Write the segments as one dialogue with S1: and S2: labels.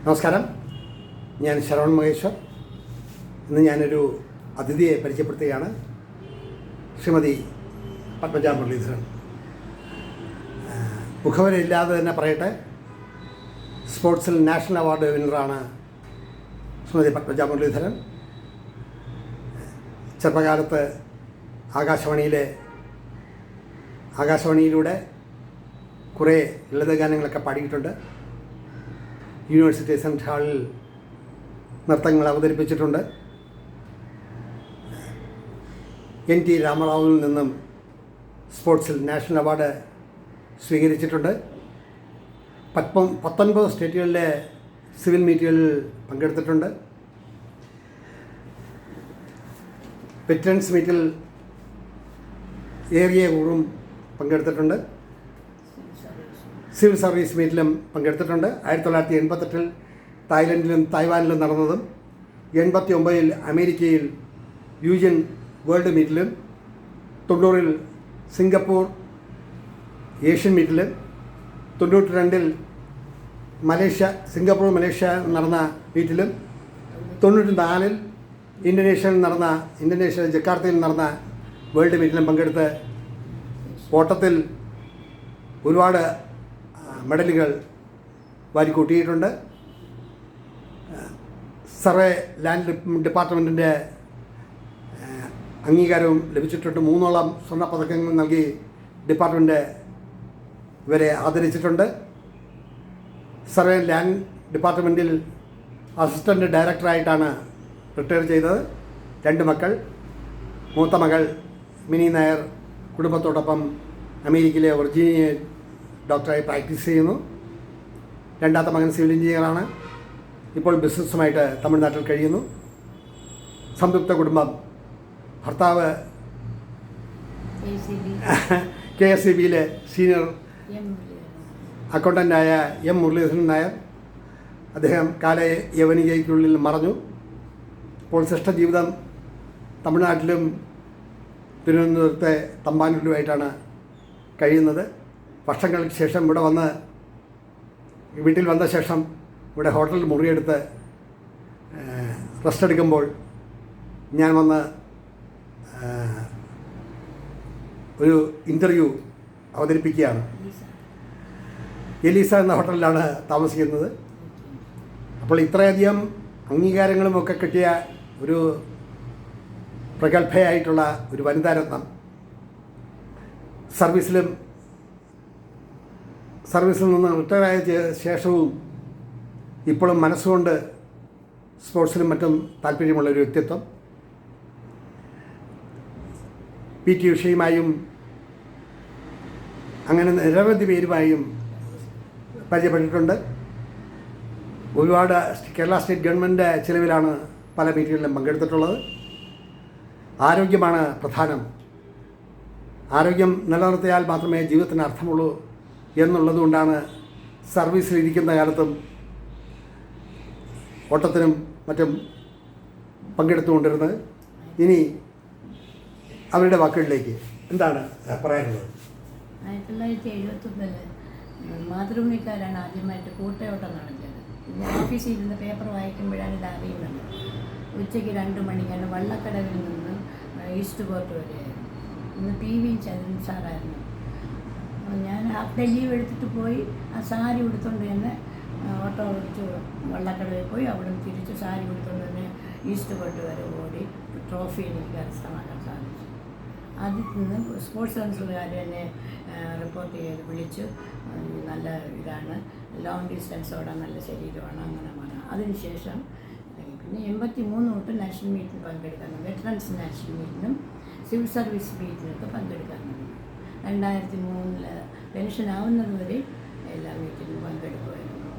S1: നമസ്കാരം, ഞാൻ ശരവൺ മഹേശ്വർ. ഇന്ന് ഞാനൊരു അതിഥിയെ പരിചയപ്പെടുത്തുകയാണ്. ശ്രീമതി പത്മജ മുരളീധരൻ. മുഖവരയില്ലാതെ തന്നെ പറയട്ടെ, സ്പോർട്സിൽ നാഷണൽ അവാർഡ് വിന്നറാണ് ശ്രീമതി പത്മജ മുരളീധരൻ. ചെറുപ്പകാലത്ത് ആകാശവാണിയിലൂടെ കുറേ ലളിതഗാനങ്ങളൊക്കെ പാടിയിട്ടുണ്ട്. യൂണിവേഴ്സിറ്റി സെൻട്രൽ ഹാളിൽ നൃത്തങ്ങൾ അവതരിപ്പിച്ചിട്ടുണ്ട്. NT രാമറാവുവിൽ നിന്നും സ്പോർട്സിൽ നാഷണൽ അവാർഡ് സ്വീകരിച്ചിട്ടുണ്ട്. 19 സ്റ്റേറ്റുകളിലെ സിവിൽ മീറ്റുകളിൽ പങ്കെടുത്തിട്ടുണ്ട്. വെറ്ററൻസ് മീറ്റിൽ ഏറിയ കൂറും പങ്കെടുത്തിട്ടുണ്ട്. സിവിൽ സർവീസ് മീറ്റിലും പങ്കെടുത്തിട്ടുണ്ട്. 1988 തായ്ലൻഡിലും തായ്വാനിലും നടന്നതും 89 അമേരിക്കയിൽ യൂജിൻ വേൾഡ് മീറ്റിലും 90 സിംഗപ്പൂർ ഏഷ്യൻ മീറ്റിലും 92 സിംഗപ്പൂർ മലേഷ്യ നടന്ന മീറ്റിലും 94 ഇന്തോനേഷ്യ ജക്കാർത്തയിൽ നടന്ന വേൾഡ് മീറ്റിലും പങ്കെടുത്ത് ഓട്ടത്തിൽ ഒരുപാട് മെഡലുകൾ വാരിക്കൂട്ടിയിട്ടുണ്ട്. സർവേ ലാൻഡ് ഡിപ്പാർട്ട്മെൻറ്റിൻ്റെ അംഗീകാരവും ലഭിച്ചിട്ടുണ്ട്. 3 സ്വർണ്ണ പതക്കങ്ങൾ നൽകി ഡിപ്പാർട്ട്മെൻറ്റ് ഇവരെ ആദരിച്ചിട്ടുണ്ട്. സർവേ ലാൻഡ് ഡിപ്പാർട്ട്മെൻറ്റിൽ അസിസ്റ്റൻ്റ് ഡയറക്ടറായിട്ടാണ് റിട്ടയർ ചെയ്തത്. 2 മക്കൾ. മൂത്ത മകൾ മിനി നായർ കുടുംബത്തോടൊപ്പം അമേരിക്കയിലെ വെർജീനിയ ഡോക്ടറായി പ്രാക്ടീസ് ചെയ്യുന്നു. രണ്ടാമത്തെ മകൻ സിവിൽ എഞ്ചിനീയറാണ്. ഇപ്പോൾ ബിസിനസ്സുമായിട്ട് തമിഴ്നാട്ടിൽ കഴിയുന്നു. സംയുക്ത കുടുംബം. ഭർത്താവ് KSEBയിലെ സീനിയർ അക്കൗണ്ടൻ്റായ M. മുരളീധരൻ നായർ. അദ്ദേഹം യവനികയ്ക്കുള്ളിൽ മറഞ്ഞു. ഇപ്പോൾ ജീവിതം തമിഴ്നാട്ടിലും തിരുവനന്തപുരത്തെ തമ്പാനൂരിലുമായിട്ടാണ് കഴിയുന്നത്. വർഷങ്ങൾക്ക് ശേഷം വീട്ടിൽ വന്ന ശേഷം ഇവിടെ ഹോട്ടലിൽ മുറിയെടുത്ത് റെസ്റ്റ് എടുക്കുമ്പോൾ ഞാൻ വന്ന് ഒരു ഇൻ്റർവ്യൂ അവതരിപ്പിക്കുകയാണ്. എലീസ എന്ന ഹോട്ടലിലാണ് താമസിക്കുന്നത്. അപ്പോൾ ഇത്രയധികം അംഗീകാരങ്ങളുമൊക്കെ കിട്ടിയ ഒരു പ്രഗത്ഭയായിട്ടുള്ള ഒരു വനിതാരത്നം സർവീസിൽ നിന്ന് റിട്ടയറായ ശേഷവും ഇപ്പോഴും മനസ്സുകൊണ്ട് സ്പോർട്സിലും മറ്റും താല്പര്യമുള്ളൊരു വ്യക്തിത്വം. PT ഉഷയുമായും അങ്ങനെ നിരവധി പേരുമായും പരിചയപ്പെട്ടിട്ടുണ്ട്. ഒരുപാട് കേരള സ്റ്റേറ്റ് ഗവൺമെൻറ് ചിലവിലാണ് പല മീറ്റിങ്ങിലും പങ്കെടുത്തിട്ടുള്ളത്. ആരോഗ്യമാണ് പ്രധാനം. ആരോഗ്യം നിലനിർത്തിയാൽ മാത്രമേ ജീവിതത്തിന് അർത്ഥമുള്ളൂ എന്നുള്ളതുകൊണ്ടാണ് സർവീസിലിരിക്കുന്ന കാലത്തും ഓട്ടത്തിനും മറ്റും പങ്കെടുത്തുകൊണ്ടിരുന്നത്. ഇനി അവരുടെ വാക്കുകളിലേക്ക് എന്താണ് പറയാനുള്ളത്?
S2: 1979 മാതൃഭൂമിക്കാരാണ് ആദ്യമായിട്ട് കൂട്ടയോട്ടം നടത്തിയത്. ഞാൻ ഓഫീസിൽ ഇരുന്ന് പേപ്പർ വായിക്കുമ്പോഴാണ് ഇത് അറിയുന്നത്. ഉച്ചയ്ക്ക് 2 മണിക്കാണ് വള്ളക്കടവിൽ നിന്ന് ഈസ്റ്റ് പോർട്ട് വരെയായിരുന്നു. ഇന്ന് PV ചന്ദ്രൻ സാറായിരുന്നു. ഞാൻ ഹാഫ് ഡേ ലീവ് എടുത്തിട്ട് പോയി ആ സാരി ഉടുത്തുകൊണ്ട് തന്നെ ഓട്ടോ ഓടിച്ച് വള്ളക്കടവിൽ പോയി അവിടെ നിന്ന് തിരിച്ച് സാരി ഉടുത്തുകൊണ്ട് തന്നെ ഈസ്റ്റ് പോർട്ട് വരെ ഓടി ട്രോഫി എനിക്ക് കരസ്ഥമാക്കാൻ സാധിച്ചു. അതിൽ നിന്ന് സ്പോർട്സ് കൗൺസിലുകാർ എന്നെ റിപ്പോർട്ട് ചെയ്ത് വിളിച്ചു. നല്ല ഇതാണ്, ലോങ് ഡിസ്റ്റൻസ് ഓടാൻ നല്ല ശരീരമാണ്, അങ്ങനെ പറയാം. അതിനുശേഷം പിന്നെ 83 തൊട്ട് നാഷണൽ മീറ്റിൽ പങ്കെടുക്കാൻ, വെറ്ററൻസ് നാഷണൽ മീറ്റിനും സിവിൽ സർവീസ് മീറ്റിനൊക്കെ പങ്കെടുക്കാൻ തുടങ്ങി. 2003 പെൻഷൻ ആവുന്നത് വരെ എല്ലാ മീറ്റിലും പങ്കെടുക്കുമായിരുന്നു.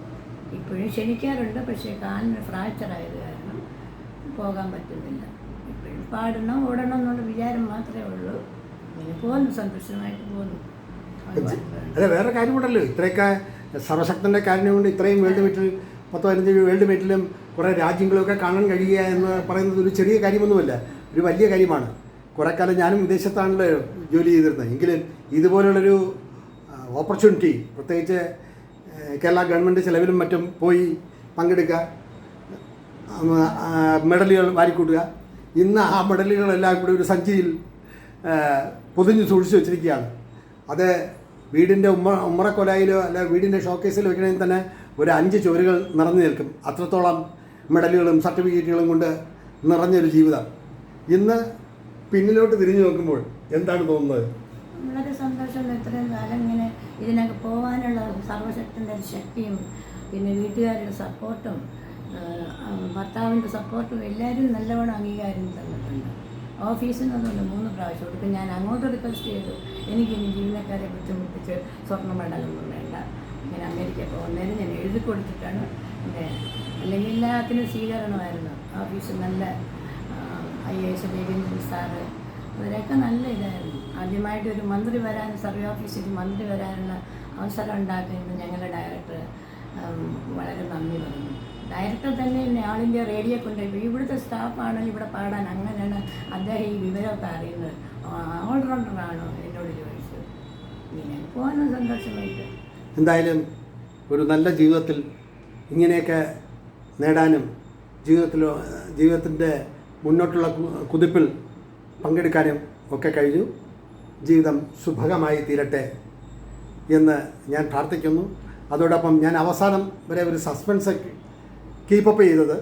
S2: ഇപ്പോഴും ക്ഷണിക്കാറുണ്ട്, പക്ഷേ കാലിന് ഫ്രാക്ചറായത് കാരണം പോകാൻ പറ്റുന്നില്ല. ഇപ്പോഴും പാടണം ഓടണം എന്നുള്ള വിചാരം മാത്രമേ ഉള്ളൂ. ഇങ്ങനെ പോകുന്നു, സന്തോഷമായിട്ട് പോകുന്നു.
S1: അതെ, വേറെ കാര്യമുണ്ടല്ലോ, ഇത്രയൊക്കെ സർവശക്തൻ്റെ കാര്യം കൊണ്ട് ഇത്രയും വേൾഡ് മീറ്റിൽ 10-15 വേൾഡ് മീറ്റിലും കുറേ രാജ്യങ്ങളൊക്കെ കാണാൻ കഴിയുക എന്ന് പറയുന്നത് ഒരു ചെറിയ കാര്യമൊന്നുമല്ല, ഒരു വലിയ കാര്യമാണ്. കുറേ കാലം ഞാനും വിദേശത്താണല്ലോ ജോലി ചെയ്തിരുന്നത്. എങ്കിലും ഇതുപോലുള്ളൊരു ഓപ്പർച്യൂണിറ്റി, പ്രത്യേകിച്ച് കേരള ഗവൺമെൻറ് ചിലവിലും മറ്റും പോയി പങ്കെടുക്കുക, മെഡലുകൾ വാരിക്കൂട്ടുക. ഇന്ന് ആ മെഡലുകളെല്ലാം കൂടി ഒരു സഞ്ചിയിൽ പൊതിഞ്ഞ് സൂക്ഷിച്ച് വെച്ചിരിക്കുകയാണ്. അത് വീടിൻ്റെ ഉമ്മറക്കൊലായിലോ അല്ല വീടിൻ്റെ ഷോക്കേസിലോ വയ്ക്കണമെങ്കിൽ തന്നെ ഒരു 5 ചുവരുകൾ നിറഞ്ഞു നിൽക്കും. അത്രത്തോളം മെഡലുകളും സർട്ടിഫിക്കറ്റുകളും കൊണ്ട് നിറഞ്ഞൊരു ജീവിതം. ഇന്ന് പിന്നിലോട്ട് തിരിഞ്ഞു നോക്കുമ്പോൾ എന്താണ് തോന്നുന്നത്?
S2: വളരെ സന്തോഷമുള്ള ഇത്രയും കാലം ഇങ്ങനെ ഇതിനൊക്കെ പോകാനുള്ള സർവശക്തൻ്റെ ശക്തിയും പിന്നെ വീട്ടുകാരുടെ സപ്പോർട്ടും ഭർത്താവിൻ്റെ സപ്പോർട്ടും എല്ലാവരും നല്ലവണ്ണം അംഗീകാരം തന്നിട്ടുണ്ട്. ഓഫീസിൽ നിന്നുണ്ട് 3 പ്രാവശ്യം കൊടുക്കും. ഞാൻ അങ്ങോട്ട് റിക്വസ്റ്റ് ചെയ്തു, എനിക്കിനി ജീവനക്കാരെ ബുദ്ധിമുട്ടിച്ച് സ്വർണ്ണ മെഡലൊന്നും വേണ്ട, ഇങ്ങനെ അമേരിക്ക പോകുന്നതിന് ഞാൻ എഴുതി കൊടുത്തിട്ടാണ് അല്ലെങ്കിൽ എല്ലാത്തിനും സ്വീകരണമായിരുന്നു. ഓഫീസിൽ നല്ല IAS രവീന്ദ്രൻ സാറ് അവരൊക്കെ നല്ല ഇതായിരുന്നു. ആദ്യമായിട്ട് ഒരു മന്ത്രി വരാൻ സർവേ ഓഫീസിൽ മന്ത്രി വരാനുള്ള അവസരം ഉണ്ടാക്കുന്നത് ഞങ്ങളുടെ ഡയറക്ടർ വളരെ നന്ദി പറഞ്ഞു. ഡയറക്ടർ തന്നെ എന്നെ ആൾ ഇന്ത്യ റേഡിയോ കൊണ്ടുപോയി ഇവിടുത്തെ സ്റ്റാഫാണെങ്കിൽ ഇവിടെ പാടാൻ അങ്ങനെയാണ് അദ്ദേഹം ഈ വിവരമൊക്കെ അറിയുന്നത്. ഓൾറൗണ്ടറാണോ എന്നോട് ചോദിച്ചത്. ഇങ്ങനെ പോകാനും സന്തോഷമായിട്ട്.
S1: എന്തായാലും ഒരു നല്ല ജീവിതത്തിൽ ഇങ്ങനെയൊക്കെ നേടാനും ജീവിതത്തിൻ്റെ മുന്നോട്ടുള്ള കുതിപ്പിൽ പങ്കെടുക്കാനും ഒക്കെ കഴിഞ്ഞു. ജീവിതം സുഭഗമായി തീരട്ടെ എന്ന് ഞാൻ പ്രാർത്ഥിക്കുന്നു. അതോടൊപ്പം ഞാൻ അവസാനം വരെ ഒരു സസ്പെൻസ് കീപ്പപ്പ് ചെയ്തത്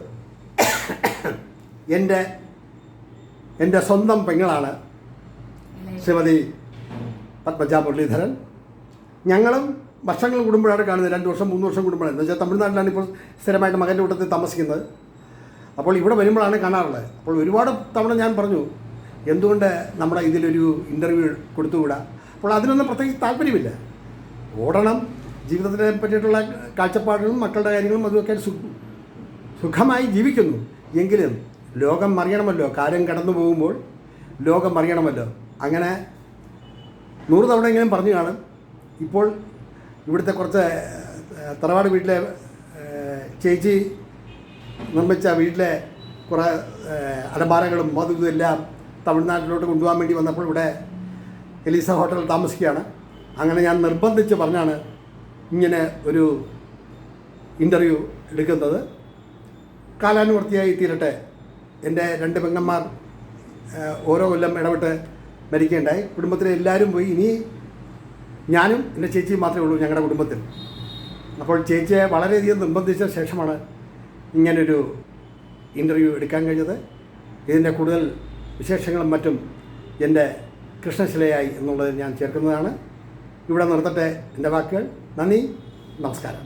S1: എൻ്റെ സ്വന്തം പെങ്ങളാണ് ശ്രീമതി പത്മജ മുരളീധരൻ. ഞങ്ങളും വർഷങ്ങൾ കൂടുമ്പോഴാണ് കാണുന്നത്, 2 വർഷം 3 വർഷം കൂടുമ്പോഴാണ്. എന്ന് വെച്ചാൽ തമിഴ്നാട്ടിലാണ് ഇപ്പോൾ സ്ഥിരമായിട്ട് മകൻ്റെ കൂട്ടത്തിൽ താമസിക്കുന്നത്. അപ്പോൾ ഇവിടെ വരുമ്പോഴാണ് കാണാറുള്ളത്. അപ്പോൾ ഒരുപാട് തവണ ഞാൻ പറഞ്ഞു, എന്തുകൊണ്ട് നമ്മുടെ ഇതിലൊരു ഇൻ്റർവ്യൂ കൊടുത്തുകൂടാ? അപ്പോൾ അതിനൊന്നും പ്രത്യേകിച്ച് താല്പര്യമില്ല. ഓടണം, ജീവിതത്തിനെ പറ്റിയിട്ടുള്ള കാഴ്ചപ്പാടുകളും മക്കളുടെ കാര്യങ്ങളും അതുമൊക്കെ സുഖമായി ജീവിക്കുന്നു. എങ്കിലും ലോകം അറിയണമല്ലോ, കാര്യം കടന്നു പോകുമ്പോൾ ലോകം അറിയണമല്ലോ. അങ്ങനെ 100 തവണയെങ്കിലും പറഞ്ഞു കാണും. ഇപ്പോൾ ഇവിടുത്തെ കുറച്ച് തറവാട് വീട്ടിലെ ചേച്ചി നിർമ്മിച്ച വീട്ടിലെ കുറേ അലമാരകളും അതും ഇതെല്ലാം തമിഴ്നാട്ടിലോട്ട് കൊണ്ടുപോകാൻ വേണ്ടി വന്നപ്പോൾ ഇവിടെ എലീസ ഹോട്ടലിൽ താമസിക്കുകയാണ്. അങ്ങനെ ഞാൻ നിർബന്ധിച്ച് പറഞ്ഞാണ് ഇങ്ങനെ ഒരു ഇൻ്റർവ്യൂ എടുക്കുന്നത്. കാലാനുവർത്തിയായി തീരട്ടെ. എൻ്റെ 2 പെങ്ങന്മാർ ഓരോ കൊല്ലം ഇടവിട്ട് മരിക്കുകയുണ്ടായി. കുടുംബത്തിലെ എല്ലാവരും പോയി. ഇനി ഞാനും എൻ്റെ ചേച്ചിയും മാത്രമേ ഉള്ളൂ ഞങ്ങളുടെ കുടുംബത്തിൽ. അപ്പോൾ ചേച്ചിയെ വളരെയധികം നിർബന്ധിച്ച ശേഷമാണ് ഇങ്ങനൊരു ഇൻ്റർവ്യൂ എടുക്കാൻ കഴിഞ്ഞത്. ഇതിൻ്റെ കൂടുതൽ വിശേഷങ്ങളും മറ്റും എൻ്റെ കൃഷ്ണശിലയായി എന്നുള്ളത് ഞാൻ ചേർക്കുന്നതാണ്. ഇവിടെ നിർത്തട്ടെ എൻ്റെ വാക്കുകൾ. നന്ദി, നമസ്കാരം.